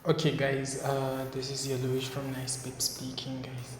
Okay guys, this is Yellowish from Nice Pip speaking guys.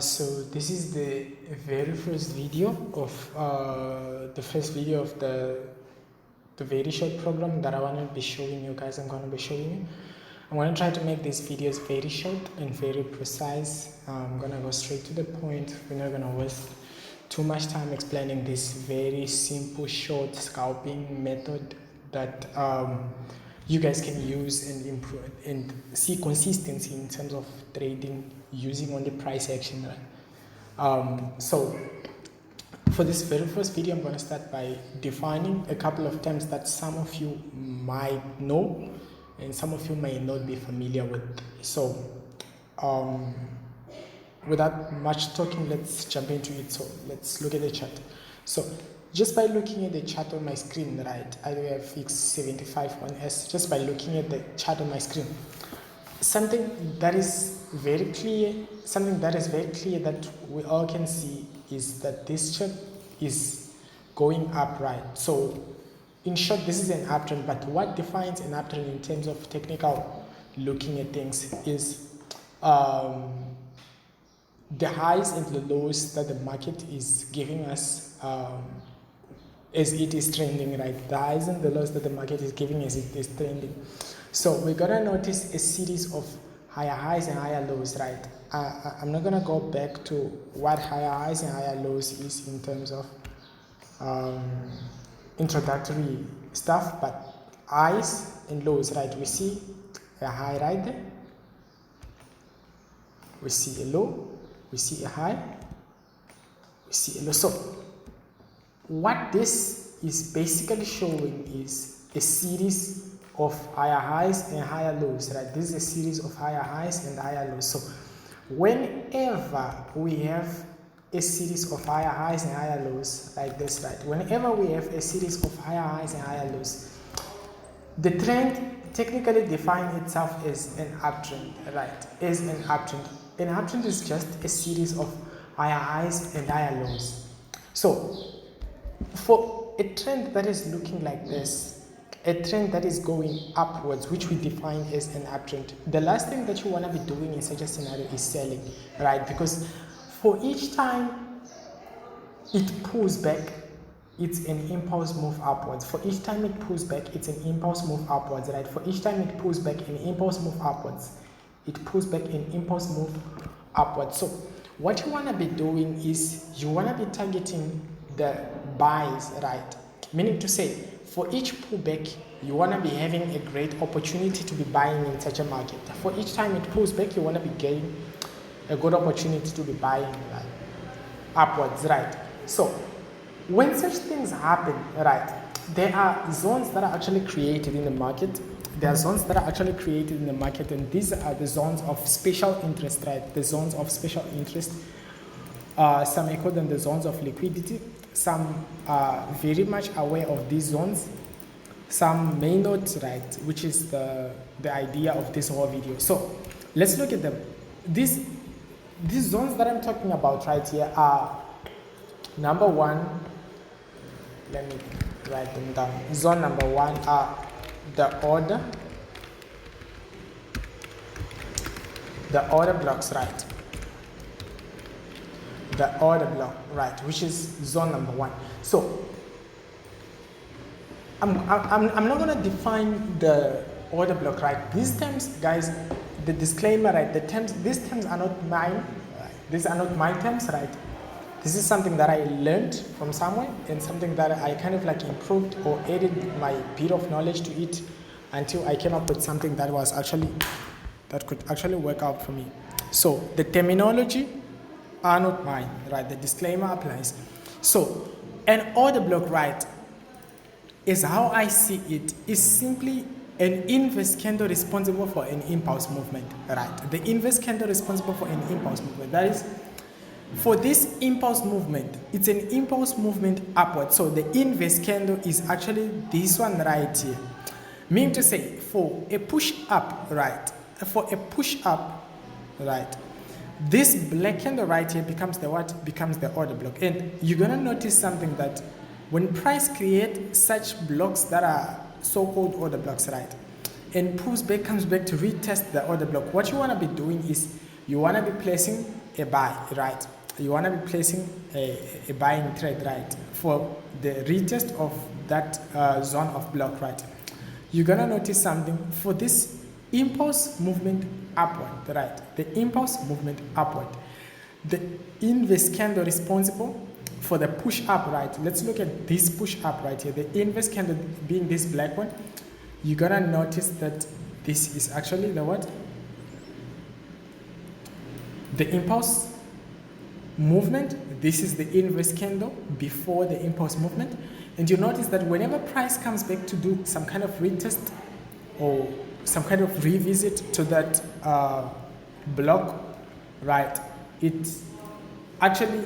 So this is the very first video of the very short program that I want to be showing you guys. I'm going to be showing you. I'm going to try to make these videos very short and very precise. I'm going to go straight to the point. We're not going to waste too much time explaining this very simple short scalping method that you guys can use and improve and see consistency in terms of trading using only price action, right? So for this very first video, I'm going to start by defining a couple of terms that some of you might know and some of you may not be familiar with. So without much talking, let's jump into it. So let's look at the chart. So just by looking at the chart on my screen, right, I do have fixed 75 on S. Just by looking at the chart on my screen, something that is very clear that we all can see is that this chart is going up, right? So in short, this is an uptrend, but what defines an uptrend in terms of technical looking at things is the highs and the lows that the market is giving us as it is trending, right? The highs and the lows that the market is giving as it is trending. So we're gonna notice a series of higher highs and higher lows, right? I'm not gonna go back to what higher highs and higher lows is in terms of introductory stuff, but highs and lows, right? We see a high right there, we see a low, we see a high, we see a low. So what this is basically showing is a series of higher highs and higher lows, right? This is a series of higher highs and higher lows. So whenever we have a series of higher highs and higher lows like this, right? Whenever we have a series of higher highs and higher lows, the trend technically defines itself as an uptrend, right? As an uptrend. An uptrend is just a series of higher highs and higher lows. So for a trend that is looking like this, a trend that is going upwards, which we define as an uptrend, the last thing that you want to be doing in such a scenario is selling, right? Because for each time it pulls back, it's an impulse move upwards. For each time it pulls back, it's an impulse move upwards, right? For each time it pulls back, an impulse move upwards. It pulls back, an impulse move upwards. So what you want to be doing is you want to be targeting the buys, right? Meaning to say, for each pullback, you want to be having a great opportunity to be buying in such a market. For each time it pulls back, you want to be getting a good opportunity to be buying, right? Upwards, right? So when such things happen, right, there are zones that are actually created in the market. There are zones that are actually created in the market, and these are the zones of special interest, right? The zones of special interest. Some may call them the zones of liquidity. Some are very much aware of these zones. Some may not, right? Which is the idea of this whole video. So let's look at them. These zones that I'm talking about right here are, number one, let me write them down. Zone number one are the order blocks, right? The order block, right, which is zone number one. So I'm not gonna define the order block, right? These terms, guys, the disclaimer, right? These terms are not mine. Right? These are not my terms, right? This is something that I learned from somewhere and something that I kind of like improved or added my bit of knowledge to it until I came up with something that could actually work out for me. So the terminology are not mine, right? The disclaimer applies. So an order block, right, is how I see it, is simply an inverse candle responsible for an impulse movement, right? The inverse candle responsible for an impulse movement. That is, for this impulse movement, it's an impulse movement upward. So the inverse candle is actually this one right here. Meaning to say, for a push up, right? For a push up, right? This black candle right here becomes the what? Becomes the order block. And you're gonna notice something, that when price create such blocks that are so-called order blocks, right? and pulls back, comes back to retest the order block, what you want to be doing is you want to be placing a buy, right? You want to be placing a buying trade, right, for the retest of that zone of block, right? You're going to notice something for this impulse movement upward, right? The impulse movement upward. The inverse candle responsible for the push up, right? Let's look at this push up right here. The inverse candle being this black one. You're going to notice that this is actually the what? The impulse movement. This is the inverse candle before the impulse movement. And you notice that whenever price comes back to do some kind of retest or some kind of revisit to that block, right, it actually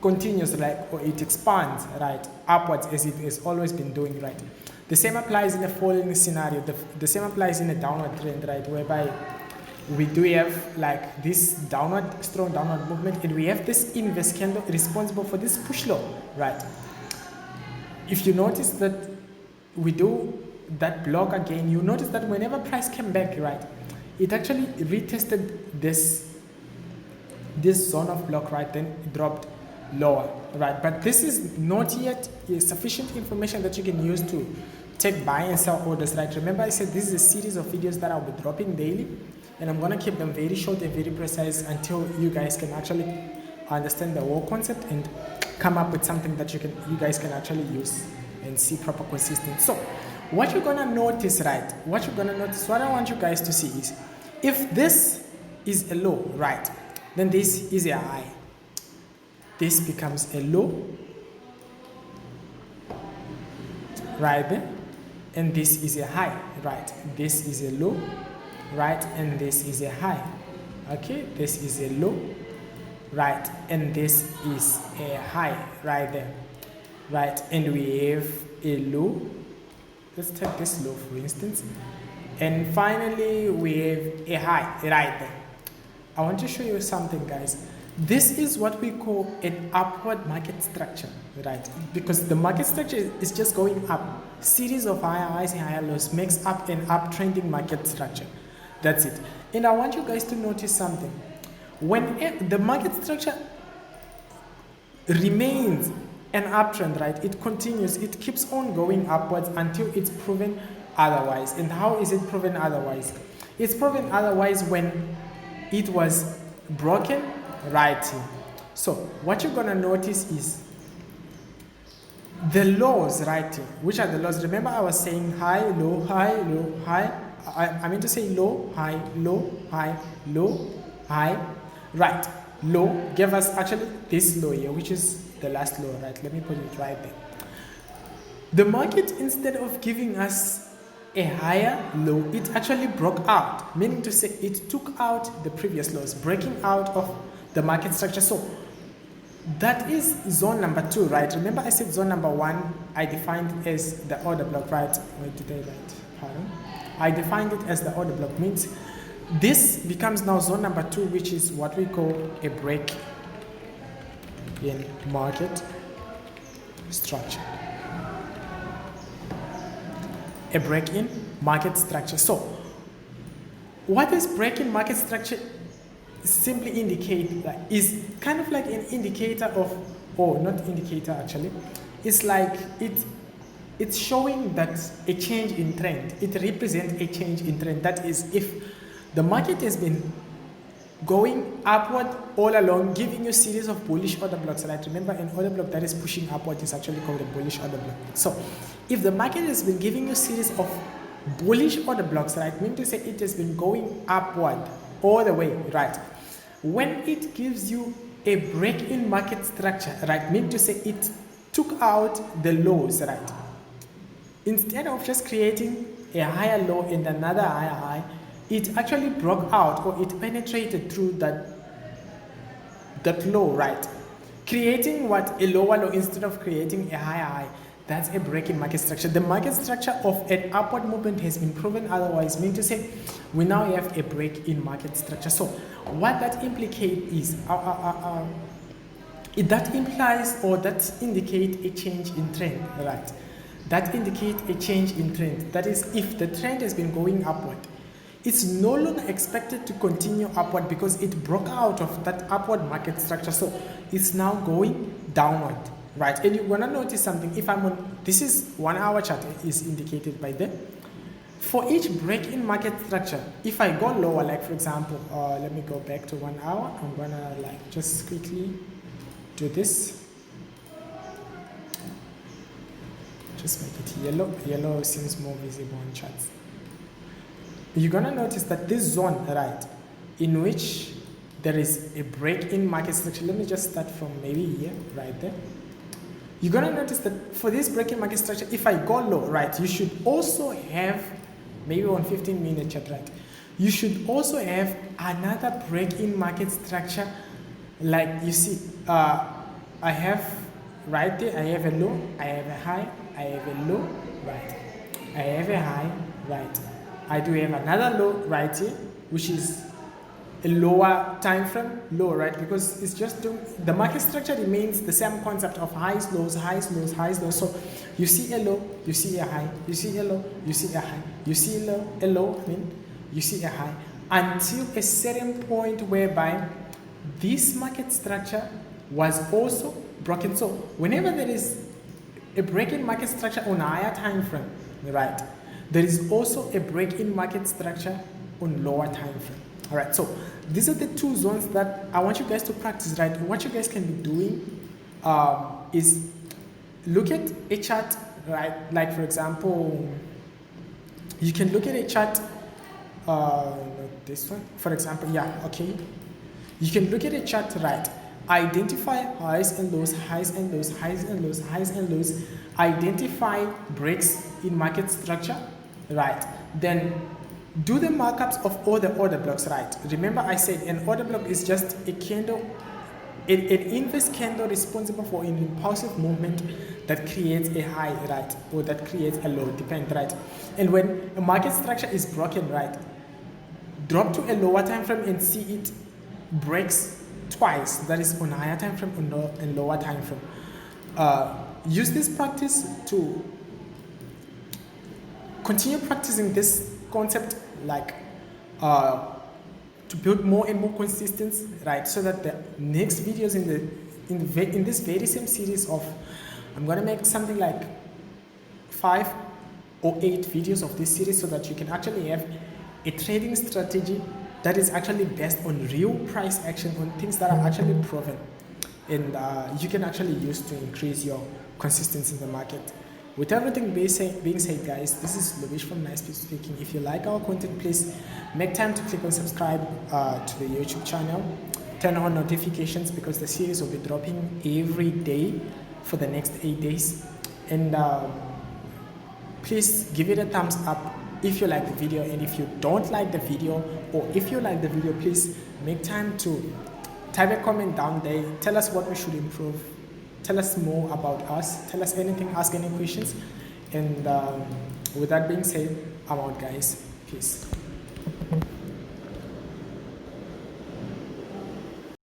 continues, like, or it expands, right, upwards as it has always been doing, right. The same applies in a falling scenario. The same applies in a downward trend, right, whereby we do have like this downward, strong downward movement, and we have this inverse candle responsible for this push low, right. If you notice that we do that block again, you notice that whenever price came back, right, it actually retested this zone of block, right, then it dropped lower, right. But this is not yet sufficient information that you can use to take buy and sell orders, right. Remember I said this is a series of videos that I'll be dropping daily, and I'm going to keep them very short and very precise until you guys can actually understand the whole concept and come up with something that you guys can actually use and see proper consistency. So what you're going to notice, right, what I want you guys to see is, if this is a low, right, then this is a high. This becomes a low right there, and this is a high, right. This is a low, right, and this is a high. Okay, this is a low, right, and this is a high right there, right, and we have a low. Let's take this low for instance, and finally we have a high right there. I want to show you something, guys. This is what we call an upward market structure, right? Because the market structure is just going up. Series of higher highs and higher lows makes up an uptrending market structure. That's it. And I want you guys to notice something. When the market structure remains an uptrend, right, it continues, it keeps on going upwards until it's proven otherwise. And how is it proven otherwise? It's proven otherwise when it was broken right here. So what you're gonna notice is the lows right here. Which are the lows? Remember I was saying high, low, high, low, high. I mean to say low, high, low, high, low, high. Right, low gave us actually this low here, which is the last low, right? Let me put it right there. The market, instead of giving us a higher low, it actually broke out, meaning to say it took out the previous lows, breaking out of the market structure. So that is zone number 2, right? Remember I said zone number 1 I defined as the order block, right? Wait, did I write? Pardon? I defined it as the order block, means this becomes now zone number 2, which is what we call a break in market structure. A break in market structure. So what this break in market structure simply indicate is kind of like an indicator of, or not indicator actually, it's like it's showing that a change in trend. It represents a change in trend. That is, if the market has been going upward all along, giving you a series of bullish order blocks, right? Remember, an order block that is pushing upward is actually called a bullish order block. So if the market has been giving you a series of bullish order blocks, right, meaning to say it has been going upward all the way, right? When it gives you a break in market structure, right, meaning to say it took out the lows, right? Instead of just creating a higher low and another higher high, it actually broke out, or it penetrated through that low, right? Creating what? A lower low instead of creating a higher high. That's a break in market structure. The market structure of an upward movement has been proven otherwise, meaning to say we now have a break in market structure. So what that implicates is that implies, or that indicates a change in trend, right? that indicate a change in trend. That is, if the trend has been going upward, it's no longer expected to continue upward because it broke out of that upward market structure. So it's now going downward, right? And you want to notice something. If I'm on, this is 1 hour chart is indicated by the, for each break in market structure, if I go lower, like for example, let me go back to 1 hour. I'm gonna like just quickly do this. Just make it yellow. Yellow seems more visible on charts. You're gonna notice that this zone, right, in which there is a break in market structure. Let me just start from maybe here, right there. You're gonna notice that for this break in market structure, if I go low, right, you should also have, maybe on 15-minute chart, right, you should also have another break in market structure. Like you see, I have right there, I have a low, I have a high, I have a low, right, I have a high, right, I do have another low right here, which is a lower time frame low, right, because it's just doing, the market structure remains the same concept of highs, lows, highs, lows, highs, lows. So you see a low, you see a high, you see a low, you see a high, you see a low, you see a high, until a certain point whereby this market structure was also broken. So whenever there is a break in market structure on a higher time frame, right, there is also a break in market structure on lower time frame. All right, so these are the two zones that I want you guys to practice, right? What you guys can be doing is look at a chart, right? Like for example, you can look at a chart, not this one, for example, yeah, okay. You can look at a chart, right? Identify highs and lows, highs and lows, highs and lows, highs and lows. Identify breaks in market structure, right? Then do the markups of all the order blocks, right? Remember I said an order block is just a candle, an inverse candle responsible for an impulsive movement that creates a high, right? Or that creates a low, depend, right? And when a market structure is broken, right? Drop to a lower time frame and see it breaks twice, that is on higher time frame and lower time frame. Use this practice to continue practicing this concept, like to build more and more consistency, right? So that the next videos in this very same series of, I'm gonna make something like 5 or 8 videos of this series, so that you can actually have a trading strategy that is actually based on real price action, on things that are actually proven, and you can actually use to increase your consistency in the market. With everything being said, guys, this is Lubish from Nice Peace speaking. If you like our content, please make time to click on subscribe to the YouTube channel. Turn on notifications, because the series will be dropping every day for the next 8 days. And please give it a thumbs up if you like the video, and if you don't like the video, or if you like the video, please make time to type a comment down there. Tell us what we should improve. Tell us more about us. Tell us anything, ask any questions. And with that being said, I'm out, guys. Peace.